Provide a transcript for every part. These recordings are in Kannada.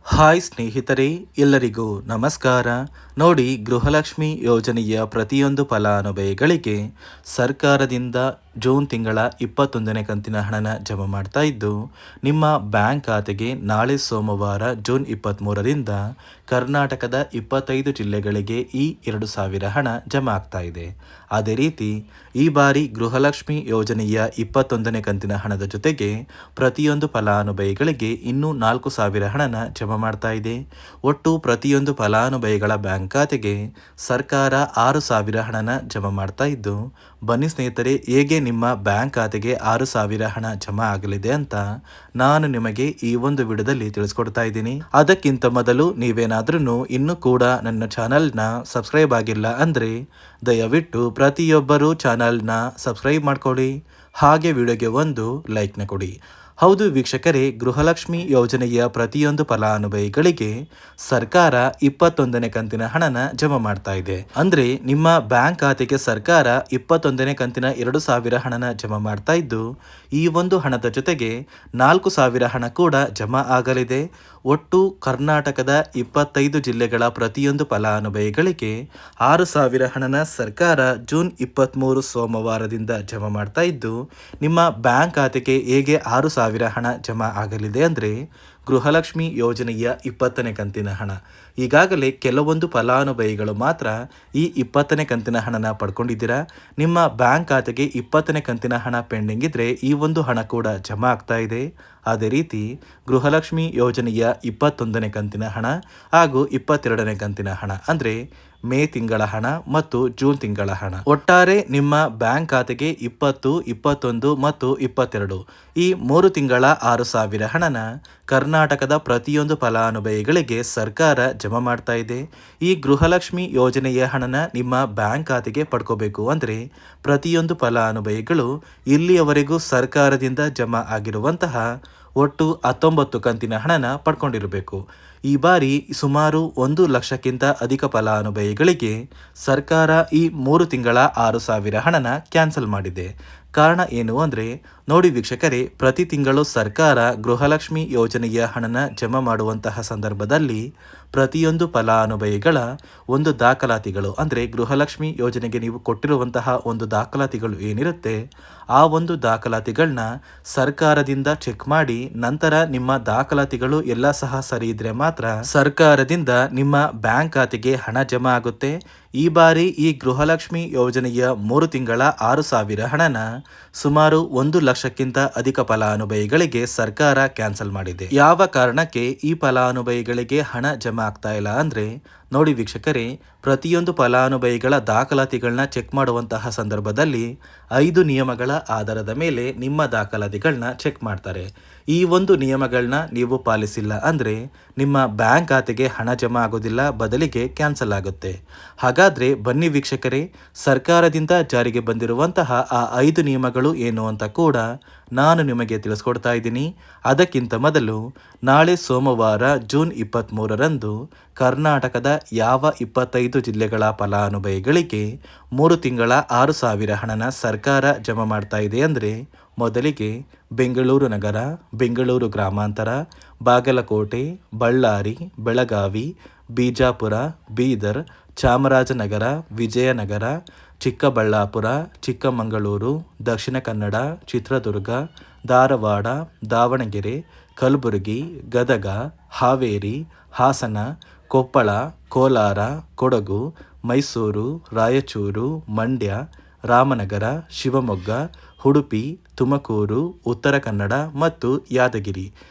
ಹಾಯ್ ಸ್ನೇಹಿತರೆ, ಎಲ್ಲರಿಗೂ ನಮಸ್ಕಾರ. ನೋಡಿ, ಗೃಹಲಕ್ಷ್ಮಿ ಯೋಜನೆಯ ಪ್ರತಿಯೊಂದು ಫಲಾನುಭವಿಗಳಿಗೆ ಸರ್ಕಾರದಿಂದ ಜೂನ್ ತಿಂಗಳ 21ನೇ ಕಂತಿನ ಹಣನ ಜಮಾ ಮಾಡ್ತಾ ಇದ್ದು, ನಿಮ್ಮ ಬ್ಯಾಂಕ್ ಖಾತೆಗೆ ನಾಳೆ ಸೋಮವಾರ ಜೂನ್ 23ರಿಂದ ಕರ್ನಾಟಕದ 25 ಜಿಲ್ಲೆಗಳಿಗೆ ಈ 2,000 ಹಣ ಜಮಾ ಆಗ್ತಾ ಇದೆ. ಅದೇ ರೀತಿ ಈ ಬಾರಿ ಗೃಹಲಕ್ಷ್ಮಿ ಯೋಜನೆಯ 21ನೇ ಕಂತಿನ ಹಣದ ಜೊತೆಗೆ ಪ್ರತಿಯೊಂದು ಫಲಾನುಭವಿಗಳಿಗೆ ಇನ್ನೂ 4,000 ಹಣನ ಜಮಾ ಮಾಡ್ತಾ ಇದೆ. ಒಟ್ಟು ಪ್ರತಿಯೊಂದು ಫಲಾನುಭವಿಗಳ ಬ್ಯಾಂಕ್ ಖಾತೆಗೆ ಸರ್ಕಾರ 6,000 ಹಣನ ಜಮಾ ಮಾಡ್ತಾ ಇದ್ದು, ಬನ್ನಿ ಸ್ನೇಹಿತರೆ, ಹೇಗೆ ನಿಮ್ಮ ಬ್ಯಾಂಕ್ ಖಾತೆಗೆ 6,000 ಹಣ ಜಮಾ ಆಗಲಿದೆ ಅಂತ ನಾನು ನಿಮಗೆ ಈ ಒಂದು ವಿಡಿಯೋದಲ್ಲಿ ತಿಳಿಸ್ಕೊಡ್ತಾ ಇದ್ದೀನಿ. ಅದಕ್ಕಿಂತ ಮೊದಲು ನೀವೇನಾದ್ರೂ ಇನ್ನೂ ಕೂಡ ನನ್ನ ಚಾನಲ್ನ ಸಬ್ಸ್ಕ್ರೈಬ್ ಆಗಿಲ್ಲ ಅಂದರೆ ದಯವಿಟ್ಟು ಪ್ರತಿಯೊಬ್ಬರು ಚಾನಲ್ನ ಸಬ್ಸ್ಕ್ರೈಬ್ ಮಾಡ್ಕೊಳ್ಳಿ, ಹಾಗೆ ವಿಡಿಯೋಗೆ ಒಂದು ಲೈಕ್ನ ಕೊಡಿ. ಹೌದು ವೀಕ್ಷಕರೇ, ಗೃಹಲಕ್ಷ್ಮಿ ಯೋಜನೆಯ ಪ್ರತಿಯೊಂದು ಫಲಾನುಭವಿಗಳಿಗೆ ಸರ್ಕಾರ 21ನೇ ಕಂತಿನ ಹಣನ ಜಮಾ ಮಾಡ್ತಾ ಇದೆ. ಅಂದ್ರೆ ನಿಮ್ಮ ಬ್ಯಾಂಕ್ ಖಾತೆಗೆ ಸರ್ಕಾರ 21ನೇ ಕಂತಿನ 2,000 ಹಣನ ಜಮಾ ಮಾಡ್ತಾ ಇದ್ದು, ಈ ಒಂದು ಹಣದ ಜೊತೆಗೆ 4,000 ಹಣ ಕೂಡ ಜಮಾ ಆಗಲಿದೆ. ಒಟ್ಟು ಕರ್ನಾಟಕದ 25 ಜಿಲ್ಲೆಗಳ ಪ್ರತಿಯೊಂದು ಫಲಾನುಭವಿಗಳಿಗೆ 6,000 ಹಣನ ಸರ್ಕಾರ ಜೂನ್ 23 ಸೋಮವಾರದಿಂದ ಜಮಾ ಮಾಡ್ತಾ ಇದ್ದು, ನಿಮ್ಮ ಬ್ಯಾಂಕ್ ಖಾತೆಗೆ ಹೇಗೆ 6,000 ಹಣ ಜಮಾ ಆಗಲಿದೆ ಅಂದರೆ, ಗೃಹಲಕ್ಷ್ಮಿ ಯೋಜನೆಯ 20ನೇ ಕಂತಿನ ಹಣ ಈಗಾಗಲೇ ಕೆಲವೊಂದು ಫಲಾನುಭವಿಗಳು ಮಾತ್ರ ಈ 20ನೇ ಕಂತಿನ ಹಣನ ಪಡ್ಕೊಂಡಿದ್ದೀರಾ. ನಿಮ್ಮ ಬ್ಯಾಂಕ್ ಖಾತೆಗೆ 20ನೇ ಕಂತಿನ ಹಣ ಪೆಂಡಿಂಗ್ ಇದ್ರೆ ಈ ಒಂದು ಹಣ ಕೂಡ ಜಮಾ ಆಗ್ತಾ ಇದೆ. ಅದೇ ರೀತಿ ಗೃಹಲಕ್ಷ್ಮಿ ಯೋಜನೆಯ 21ನೇ ಕಂತಿನ ಹಣ ಹಾಗೂ 22ನೇ ಕಂತಿನ ಹಣ ಅಂದರೆ ಮೇ ತಿಂಗಳ ಹಣ ಮತ್ತು ಜೂನ್ ತಿಂಗಳ ಹಣ, ಒಟ್ಟಾರೆ ನಿಮ್ಮ ಬ್ಯಾಂಕ್ ಖಾತೆಗೆ 20, 21 ಮತ್ತು 22 ಈ 3 ತಿಂಗಳ 6,000 ಹಣನ ಕರ್ನಾಟಕದ ಪ್ರತಿಯೊಂದು ಫಲಾನುಭವಿಗಳಿಗೆ ಸರ್ಕಾರ ಜಮಾ ಮಾಡ್ತಾ ಇದೆ. ಈ ಗೃಹಲಕ್ಷ್ಮಿ ಯೋಜನೆಯ ಹಣನ ನಿಮ್ಮ ಬ್ಯಾಂಕ್ ಖಾತೆಗೆ ಪಡ್ಕೋಬೇಕು ಅಂದರೆ ಪ್ರತಿಯೊಂದು ಫಲಾನುಭವಿಗಳು ಇಲ್ಲಿಯವರೆಗೂ ಸರ್ಕಾರದಿಂದ ಜಮಾ ಆಗಿರುವಂತಹ ಒಟ್ಟು 19 ಕಂತಿನ ಹಣನ ಪಡ್ಕೊಂಡಿರಬೇಕು. ಈ ಬಾರಿ ಸುಮಾರು 1 ಲಕ್ಷಕ್ಕಿಂತ ಅಧಿಕ ಫಲಾನುಭವಿಗಳಿಗೆ ಸರ್ಕಾರ ಈ 3 ತಿಂಗಳ 6,000 ಹಣನ ಕ್ಯಾನ್ಸಲ್ ಮಾಡಿದೆ. ಕಾರಣ ಏನು ಅಂದರೆ, ನೋಡಿ ವೀಕ್ಷಕರೇ, ಪ್ರತಿ ತಿಂಗಳು ಸರ್ಕಾರ ಗೃಹಲಕ್ಷ್ಮಿ ಯೋಜನೆಯ ಹಣನ ಜಮಾ ಮಾಡುವಂತಹ ಸಂದರ್ಭದಲ್ಲಿ ಪ್ರತಿಯೊಂದು ಫಲಾನುಭವಿಗಳ ಒಂದು ದಾಖಲಾತಿಗಳು ಅಂದರೆ ಗೃಹಲಕ್ಷ್ಮಿ ಯೋಜನೆಗೆ ನೀವು ಕೊಟ್ಟಿರುವಂತಹ ಒಂದು ದಾಖಲಾತಿಗಳು ಏನಿರುತ್ತೆ, ಆ ಒಂದು ದಾಖಲಾತಿಗಳನ್ನ ಸರ್ಕಾರದಿಂದ ಚೆಕ್ ಮಾಡಿ ನಂತರ ನಿಮ್ಮ ದಾಖಲಾತಿಗಳು ಎಲ್ಲ ಸಹ ಸರಿ ಇದ್ರೆ ಮಾತ್ರ ಸರ್ಕಾರದಿಂದ ನಿಮ್ಮ ಬ್ಯಾಂಕ್ ಖಾತೆಗೆ ಹಣ ಜಮಾ ಆಗುತ್ತೆ. ಈ ಬಾರಿ ಈ ಗೃಹಲಕ್ಷ್ಮಿ ಯೋಜನೆಯ 3 ತಿಂಗಳ 6,000 ಹಣನ ಸುಮಾರು 1 ಲಕ್ಷಕ್ಕಿಂತ ಅಧಿಕ ಫಲಾನುಭವಿಗಳಿಗೆ ಸರ್ಕಾರ ಕ್ಯಾನ್ಸಲ್ ಮಾಡಿದೆ. ಯಾವ ಕಾರಣಕ್ಕೆ ಈ ಫಲಾನುಭವಿಗಳಿಗೆ ಹಣ ಜಮಾ ಆಗ್ತಾ ಇಲ್ಲ ಅಂದ್ರೆ, ನೋಡಿ ವೀಕ್ಷಕರೇ, ಪ್ರತಿಯೊಂದು ಫಲಾನುಭವಿಗಳ ದಾಖಲಾತಿಗಳನ್ನ ಚೆಕ್ ಮಾಡುವಂತಹ ಸಂದರ್ಭದಲ್ಲಿ 5 ನಿಯಮಗಳ ಆಧಾರದ ಮೇಲೆ ನಿಮ್ಮ ದಾಖಲಾತಿಗಳನ್ನ ಚೆಕ್ ಮಾಡ್ತಾರೆ. ಈ ಒಂದು ನಿಯಮಗಳನ್ನ ನೀವು ಪಾಲಿಸಿಲ್ಲ ಅಂದರೆ ನಿಮ್ಮ ಬ್ಯಾಂಕ್ ಖಾತೆಗೆ ಹಣ ಜಮಾ ಆಗೋದಿಲ್ಲ, ಬದಲಿಗೆ ಕ್ಯಾನ್ಸಲ್ ಆಗುತ್ತೆ. ಹಾಗಾದ್ರೆ ಬನ್ನಿ ವೀಕ್ಷಕರೇ, ಸರ್ಕಾರದಿಂದ ಜಾರಿಗೆ ಬಂದಿರುವಂತಹ ಆ 5 ನಿಯಮಗಳು ಏನು ಅಂತ ಕೂಡ ನಾನು ನಿಮಗೆ ತಿಳಿಸ್ಕೊಡ್ತಾ ಇದ್ದೀನಿ. ಅದಕ್ಕಿಂತ ಮೊದಲು ನಾಳೆ ಸೋಮವಾರ ಜೂನ್ 23ರಂದು ಕರ್ನಾಟಕದ ಯಾವ 25 ಜಿಲ್ಲೆಗಳ ಫಲಾನುಭವಿಗಳಿಗೆ 3 ತಿಂಗಳ 6,000 ಹಣನ ಸರ್ಕಾರ ಜಮಾ ಮಾಡ್ತಾ ಇದೆ ಅಂದರೆ, ಮೊದಲಿಗೆ ಬೆಂಗಳೂರು ನಗರ, ಬೆಂಗಳೂರು ಗ್ರಾಮಾಂತರ, ಬಾಗಲಕೋಟೆ, ಬಳ್ಳಾರಿ, ಬೆಳಗಾವಿ, ಬಿಜಾಪುರ, ಬೀದರ್, ಚಾಮರಾಜನಗರ, ವಿಜಯನಗರ, ಚಿಕ್ಕಬಳ್ಳಾಪುರ, ಚಿಕ್ಕಮಗಳೂರು, ದಕ್ಷಿಣ ಕನ್ನಡ, ಚಿತ್ರದುರ್ಗ, ಧಾರವಾಡ, ದಾವಣಗೆರೆ, ಕಲಬುರಗಿ, ಗದಗ, ಹಾವೇರಿ, ಹಾಸನ, ಕೊಪ್ಪಳ, ಕೋಲಾರ, ಕೊಡಗು, ಮೈಸೂರು, ರಾಯಚೂರು, ಮಂಡ್ಯ, ರಾಮನಗರ, ಶಿವಮೊಗ್ಗ, ಉಡುಪಿ, ತುಮಕೂರು, ಉತ್ತರ ಕನ್ನಡ ಮತ್ತು ಯಾದಗಿರಿ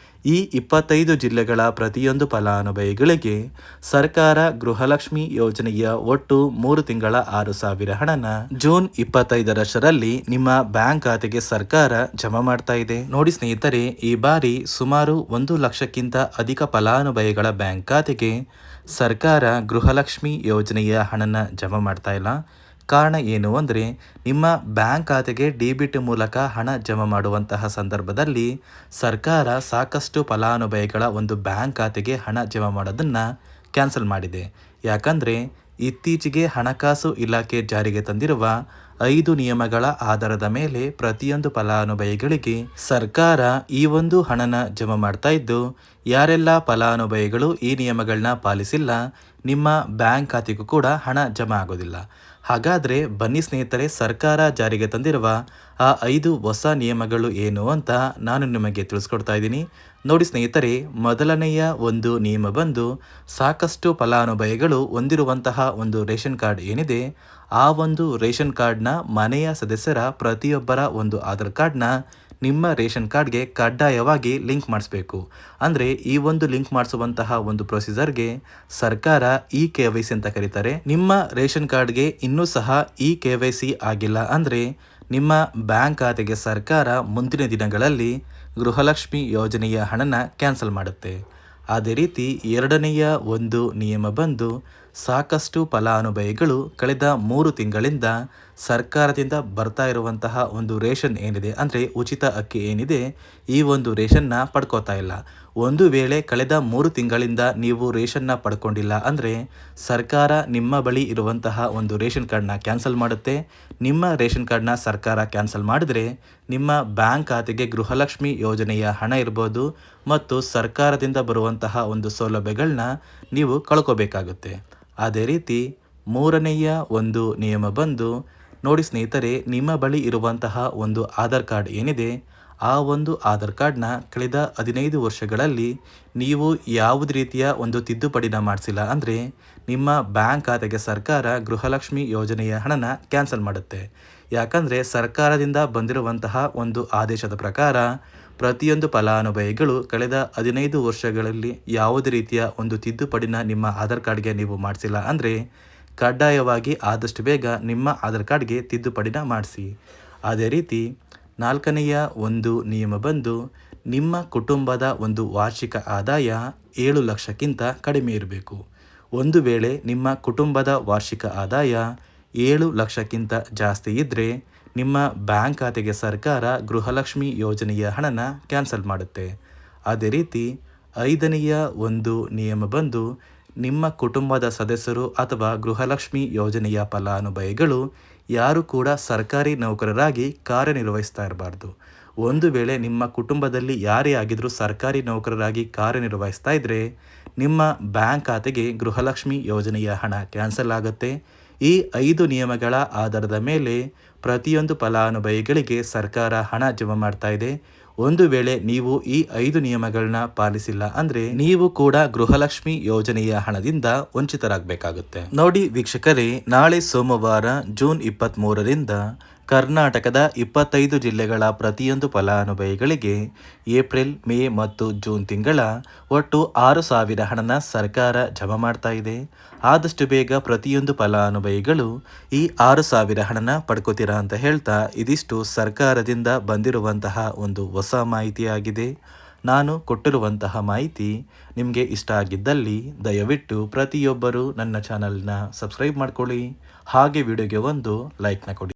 ಈ 25 ಜಿಲ್ಲೆಗಳ ಪ್ರತಿಯೊಂದು ಫಲಾನುಭವಿಗಳಿಗೆ ಸರ್ಕಾರ ಗೃಹಲಕ್ಷ್ಮಿ ಯೋಜನೆಯ ಒಟ್ಟು 3 ತಿಂಗಳ 6,000 ಹಣನ ಜೂನ್ 25ರಷ್ಟರಲ್ಲಿ ನಿಮ್ಮ ಬ್ಯಾಂಕ್ ಖಾತೆಗೆ ಸರ್ಕಾರ ಜಮಾ ಮಾಡ್ತಾ ಇದೆ. ನೋಡಿ ಸ್ನೇಹಿತರೆ, ಈ ಬಾರಿ ಸುಮಾರು 1 ಲಕ್ಷಕ್ಕಿಂತ ಅಧಿಕ ಫಲಾನುಭವಿಗಳ ಬ್ಯಾಂಕ್ ಖಾತೆಗೆ ಸರ್ಕಾರ ಗೃಹಲಕ್ಷ್ಮಿ ಯೋಜನೆಯ ಹಣನ ಜಮಾ ಮಾಡ್ತಾ ಇಲ್ಲ. ಕಾರಣ ಏನು ಅಂದರೆ, ನಿಮ್ಮ ಬ್ಯಾಂಕ್ ಖಾತೆಗೆ ಡೆಬಿಟ್ ಮೂಲಕ ಹಣ ಜಮಾ ಮಾಡುವಂತಹ ಸಂದರ್ಭದಲ್ಲಿ ಸರ್ಕಾರ ಸಾಕಷ್ಟು ಫಲಾನುಭವಿಗಳ ಒಂದು ಬ್ಯಾಂಕ್ ಖಾತೆಗೆ ಹಣ ಜಮಾ ಮಾಡೋದನ್ನು ಕ್ಯಾನ್ಸಲ್ ಮಾಡಿದೆ. ಯಾಕಂದರೆ ಇತ್ತೀಚೆಗೆ ಹಣಕಾಸು ಇಲಾಖೆ ಜಾರಿಗೆ ತಂದಿರುವ 5 ನಿಯಮಗಳ ಆಧಾರದ ಮೇಲೆ ಪ್ರತಿಯೊಂದು ಫಲಾನುಭವಿಗಳಿಗೆ ಸರ್ಕಾರ ಈ ಒಂದು ಹಣನ ಜಮಾ ಮಾಡ್ತಾ ಇದ್ದು, ಯಾರೆಲ್ಲ ಫಲಾನುಭವಿಗಳು ಈ ನಿಯಮಗಳನ್ನ ಪಾಲಿಸಿಲ್ಲ ನಿಮ್ಮ ಬ್ಯಾಂಕ್ ಖಾತೆಗೂ ಕೂಡ ಹಣ ಜಮಾ ಆಗೋದಿಲ್ಲ. ಹಾಗಾದರೆ ಬನ್ನಿ ಸ್ನೇಹಿತರೆ, ಸರ್ಕಾರ ಜಾರಿಗೆ ತಂದಿರುವ ಆ 5 ಹೊಸ ನಿಯಮಗಳು ಏನು ಅಂತ ನಾನು ನಿಮಗೆ ತಿಳಿಸ್ಕೊಡ್ತಾ ಇದ್ದೀನಿ. ನೋಡಿ ಸ್ನೇಹಿತರೆ, ಮೊದಲನೆಯ ಒಂದು ನಿಯಮ ಬಂದು ಸಾಕಷ್ಟು ಫಲಾನುಭವಿಗಳು ಹೊಂದಿರುವಂತಹ ಒಂದು ರೇಷನ್ ಕಾರ್ಡ್ ಏನಿದೆ, ಆ ಒಂದು ರೇಷನ್ ಕಾರ್ಡ್ನ ಮನೆಯ ಸದಸ್ಯರ ಪ್ರತಿಯೊಬ್ಬರ ಒಂದು ಆಧಾರ್ ಕಾರ್ಡ್ನ ನಿಮ್ಮ ರೇಷನ್ ಕಾರ್ಡ್ಗೆ ಕಡ್ಡಾಯವಾಗಿ ಲಿಂಕ್ ಮಾಡಿಸ್ಬೇಕು. ಅಂದರೆ ಈ ಒಂದು ಲಿಂಕ್ ಮಾಡಿಸುವಂತಹ ಒಂದು ಪ್ರೊಸೀಜರ್ಗೆ ಸರ್ಕಾರ KYC ಅಂತ ಕರೀತಾರೆ. ನಿಮ್ಮ ರೇಷನ್ ಕಾರ್ಡ್ಗೆ ಇನ್ನೂ ಸಹ KYC ಆಗಿಲ್ಲ ಅಂದರೆ ನಿಮ್ಮ ಬ್ಯಾಂಕ್ ಖಾತೆಗೆ ಸರ್ಕಾರ ಮುಂದಿನ ದಿನಗಳಲ್ಲಿ ಗೃಹಲಕ್ಷ್ಮಿ ಯೋಜನೆಯ ಹಣನ ಕ್ಯಾನ್ಸಲ್ ಮಾಡುತ್ತೆ. ಅದೇ ರೀತಿ ಎರಡನೆಯ ಒಂದು ನಿಯಮ ಬಂದು ಸಾಕಷ್ಟು ಫಲಾನುಭವಿಗಳು ಕಳೆದ 3 ತಿಂಗಳಿಂದ ಸರ್ಕಾರದಿಂದ ಬರ್ತಾ ಇರುವಂತಹ ಒಂದು ರೇಷನ್ ಏನಿದೆ, ಅಂದರೆ ಉಚಿತ ಅಕ್ಕಿ ಏನಿದೆ, ಈ ಒಂದು ರೇಷನ್ನ ಪಡ್ಕೋತಾ ಇಲ್ಲ. ಒಂದು ವೇಳೆ ಕಳೆದ 3 ತಿಂಗಳಿಂದ ನೀವು ರೇಷನ್ನ ಪಡ್ಕೊಂಡಿಲ್ಲ ಅಂದರೆ ಸರ್ಕಾರ ನಿಮ್ಮ ಬಳಿ ಇರುವಂತಹ ಒಂದು ರೇಷನ್ ಕಾರ್ಡ್ನ ಕ್ಯಾನ್ಸಲ್ ಮಾಡುತ್ತೆ. ನಿಮ್ಮ ರೇಷನ್ ಕಾರ್ಡ್ನ ಸರ್ಕಾರ ಕ್ಯಾನ್ಸಲ್ ಮಾಡಿದ್ರೆ ನಿಮ್ಮ ಬ್ಯಾಂಕ್ ಖಾತೆಗೆ ಗೃಹಲಕ್ಷ್ಮಿ ಯೋಜನೆಯ ಹಣ ಇರ್ಬೋದು ಮತ್ತು ಸರ್ಕಾರದಿಂದ ಬರುವಂತಹ ಒಂದು ಸೌಲಭ್ಯಗಳನ್ನ ನೀವು ಕಳ್ಕೋಬೇಕಾಗುತ್ತೆ. ಅದೇ ರೀತಿ ಮೂರನೆಯ ಒಂದು ನಿಯಮ ಬಂದು ನೋಡಿ ಸ್ನೇಹಿತರೆ, ನಿಮ್ಮ ಬಳಿ ಇರುವಂತಹ ಒಂದು ಆಧಾರ್ ಕಾರ್ಡ್ ಏನಿದೆ, ಆ ಒಂದು ಆಧಾರ್ ಕಾರ್ಡ್ನ ಕಳೆದ 15 ವರ್ಷಗಳಲ್ಲಿ ನೀವು ಯಾವುದೇ ರೀತಿಯ ಒಂದು ತಿದ್ದುಪಡಿನ ಮಾಡಿಸಿಲ್ಲ ಅಂದರೆ ನಿಮ್ಮ ಬ್ಯಾಂಕ್ ಖಾತೆಗೆ ಸರ್ಕಾರ ಗೃಹಲಕ್ಷ್ಮಿ ಯೋಜನೆಯ ಹಣನ ಕ್ಯಾನ್ಸಲ್ ಮಾಡುತ್ತೆ. ಯಾಕಂದರೆ ಸರ್ಕಾರದಿಂದ ಬಂದಿರುವಂತಹ ಒಂದು ಆದೇಶದ ಪ್ರಕಾರ ಪ್ರತಿಯೊಂದು ಫಲಾನುಭವಿಗಳು ಕಳೆದ 15 ವರ್ಷಗಳಲ್ಲಿ ಯಾವುದೇ ರೀತಿಯ ಒಂದು ತಿದ್ದುಪಡಿನ ನಿಮ್ಮ ಆಧಾರ್ ಕಾರ್ಡ್ಗೆ ನೀವು ಮಾಡಿಸಿಲ್ಲ ಅಂದರೆ ಕಡ್ಡಾಯವಾಗಿ ಆದಷ್ಟು ಬೇಗ ನಿಮ್ಮ ಆಧಾರ್ ಕಾರ್ಡ್ಗೆ ತಿದ್ದುಪಡಿನ ಮಾಡಿಸಿ. ಅದೇ ರೀತಿ ನಾಲ್ಕನೆಯ ಒಂದು ನಿಯಮ ಬಂದು ನಿಮ್ಮ ಕುಟುಂಬದ ಒಂದು ವಾರ್ಷಿಕ ಆದಾಯ 7 ಲಕ್ಷಕ್ಕಿಂತ ಕಡಿಮೆ ಇರಬೇಕು. ಒಂದು ವೇಳೆ ನಿಮ್ಮ ಕುಟುಂಬದ ವಾರ್ಷಿಕ ಆದಾಯ 7 ಲಕ್ಷಕ್ಕಿಂತ ಜಾಸ್ತಿ ಇದ್ದರೆ ನಿಮ್ಮ ಬ್ಯಾಂಕ್ ಖಾತೆಗೆ ಸರ್ಕಾರ ಗೃಹಲಕ್ಷ್ಮಿ ಯೋಜನೆಯ ಹಣನ ಕ್ಯಾನ್ಸಲ್ ಮಾಡುತ್ತೆ. ಅದೇ ರೀತಿ ಐದನೆಯ ಒಂದು ನಿಯಮ ಬಂದು ನಿಮ್ಮ ಕುಟುಂಬದ ಸದಸ್ಯರು ಅಥವಾ ಗೃಹಲಕ್ಷ್ಮಿ ಯೋಜನೆಯ ಫಲಾನುಭವಿಗಳು ಯಾರು ಕೂಡ ಸರ್ಕಾರಿ ನೌಕರರಾಗಿ ಕಾರ್ಯನಿರ್ವಹಿಸ್ತಾ ಇರಬಾರ್ದು. ಒಂದು ವೇಳೆ ನಿಮ್ಮ ಕುಟುಂಬದಲ್ಲಿ ಯಾರೇ ಆಗಿದ್ರೂ ಸರ್ಕಾರಿ ನೌಕರರಾಗಿ ಕಾರ್ಯನಿರ್ವಹಿಸ್ತಾ ಇದ್ದರೆ ನಿಮ್ಮ ಬ್ಯಾಂಕ್ ಖಾತೆಗೆ ಗೃಹಲಕ್ಷ್ಮಿ ಯೋಜನೆಯ ಹಣ ಕ್ಯಾನ್ಸಲ್ ಆಗುತ್ತೆ. ಈ 5 ನಿಯಮಗಳ ಆಧಾರದ ಮೇಲೆ ಪ್ರತಿಯೊಂದು ಫಲಾನುಭವಿಗಳಿಗೆ ಸರ್ಕಾರ ಹಣ ಜಮಾ ಮಾಡ್ತಾ ಇದೆ. ಒಂದು ವೇಳೆ ನೀವು ಈ 5 ನಿಯಮಗಳನ್ನ ಪಾಲಿಸಿಲ್ಲ ಅಂದರೆ ನೀವು ಕೂಡ ಗೃಹಲಕ್ಷ್ಮಿ ಯೋಜನೆಯ ಹಣದಿಂದ ವಂಚಿತರಾಗಬೇಕಾಗುತ್ತೆ. ನೋಡಿ ವೀಕ್ಷಕರೇ, ನಾಳೆ ಸೋಮವಾರ ಜೂನ್ 23ರಿಂದ ಕರ್ನಾಟಕದ 25 ಜಿಲ್ಲೆಗಳ ಪ್ರತಿಯೊಂದು ಫಲಾನುಭವಿಗಳಿಗೆ ಏಪ್ರಿಲ್, ಮೇ ಮತ್ತು ಜೂನ್ ತಿಂಗಳ ಒಟ್ಟು 6,000 ಹಣನ ಸರ್ಕಾರ ಜಮಾ ಮಾಡ್ತಾ ಇದೆ. ಆದಷ್ಟು ಬೇಗ ಪ್ರತಿಯೊಂದು ಫಲಾನುಭವಿಗಳು ಈ 6,000 ಹಣನ ಪಡ್ಕೋತೀರಾ ಅಂತ ಹೇಳ್ತಾ ಇದಿಷ್ಟು ಸರ್ಕಾರದಿಂದ ಬಂದಿರುವಂತಹ ಒಂದು ಹೊಸ ಮಾಹಿತಿಯಾಗಿದೆ. ನಾನು ಕೊಟ್ಟಿರುವಂತಹ ಮಾಹಿತಿ ನಿಮಗೆ ಇಷ್ಟ ಆಗಿದ್ದಲ್ಲಿ ದಯವಿಟ್ಟು ಪ್ರತಿಯೊಬ್ಬರು ನನ್ನ ಚಾನಲ್ನ ಸಬ್ಸ್ಕ್ರೈಬ್ ಮಾಡ್ಕೊಳ್ಳಿ, ಹಾಗೆ ವಿಡಿಯೋಗೆ ಒಂದು ಲೈಕ್ನ ಕೊಡಿ.